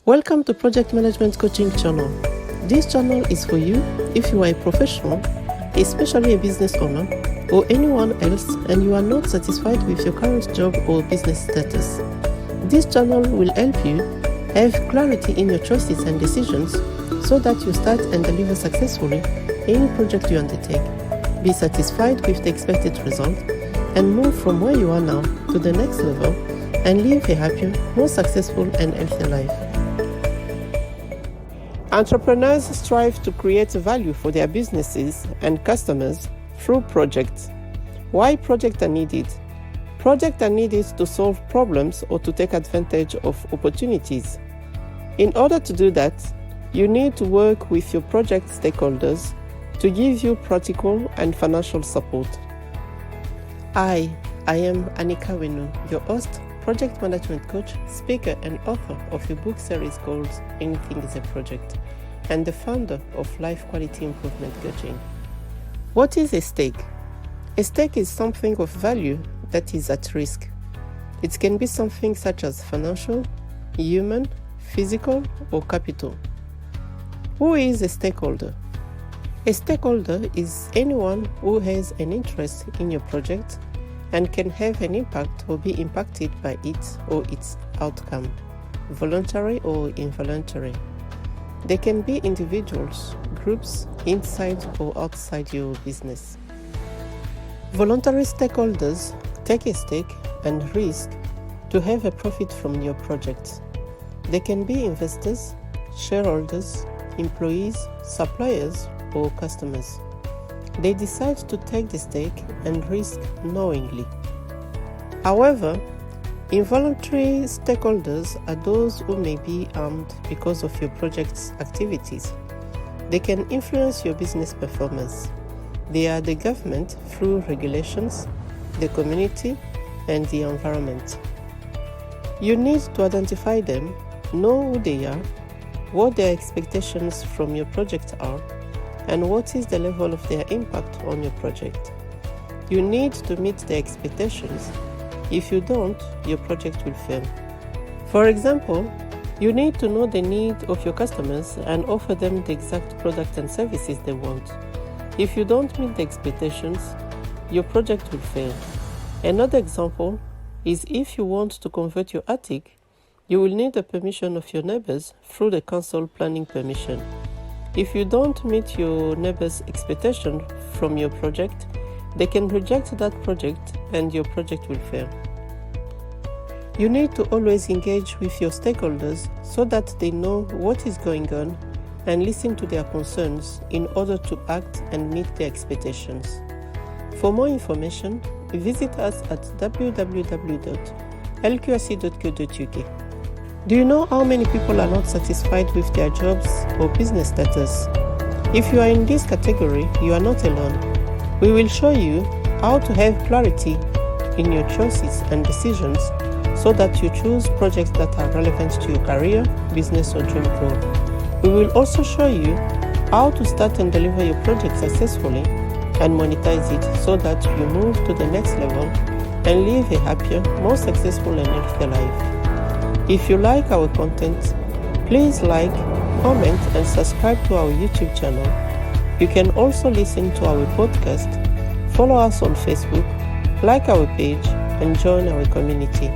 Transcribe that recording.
Welcome to Project Management Coaching Channel. This channel is for you if you are a professional, especially a business owner, or anyone else and you are not satisfied with your current job or business status. This channel will help you have clarity in your choices and decisions so that you start and deliver successfully any project you undertake. Be satisfied with the expected result and move from where you are now to the next level and live a happier, more successful and healthier life. Entrepreneurs strive to create value for their businesses and customers through projects. Why projects are needed? Projects are needed to solve problems or to take advantage of opportunities. In order to do that, you need to work with your project stakeholders to give you practical and financial support. I am Anika Wenu, your host, project management coach, speaker and author of a book series called Anything is a Project, and the founder of Life Quality Improvement Coaching. What is a stake? A stake is something of value that is at risk. It can be something such as financial, human, physical, or capital. Who is a stakeholder? A stakeholder is anyone who has an interest in your project and can have an impact or be impacted by it or its outcome, voluntary or involuntary. They can be individuals, groups, inside or outside your business. Voluntary stakeholders take a stake and risk to have a profit from your project. They can be investors, shareholders, employees, suppliers, or customers. They decide to take the stake and risk knowingly. However, involuntary stakeholders are those who may be harmed because of your project's activities. They can influence your business performance. They are the government through regulations, the community, and the environment. You need to identify them, know who they are, what their expectations from your project are, and what is the level of their impact on your project. You need to meet their expectations. If you don't, your project will fail. For example, you need to know the need of your customers and offer them the exact product and services they want. If you don't meet the expectations, your project will fail. Another example is if you want to convert your attic, you will need the permission of your neighbors through the council planning permission. If you don't meet your neighbors' expectation from your project, they can reject that project and your project will fail. You need to always engage with your stakeholders so that they know what is going on and listen to their concerns in order to act and meet their expectations. For more information, visit us at www.lqrc.co.uk. Do you know how many people are not satisfied with their jobs or business status? If you are in this category, you are not alone. We will show you how to have clarity in your choices and decisions so that you choose projects that are relevant to your career, business or dream goal. We will also show you how to start and deliver your project successfully and monetize it so that you move to the next level and live a happier, more successful and healthier life. If you like our content, please like, comment and subscribe to our YouTube channel. You can also listen to our podcast, follow us on Facebook, like our page and join our community.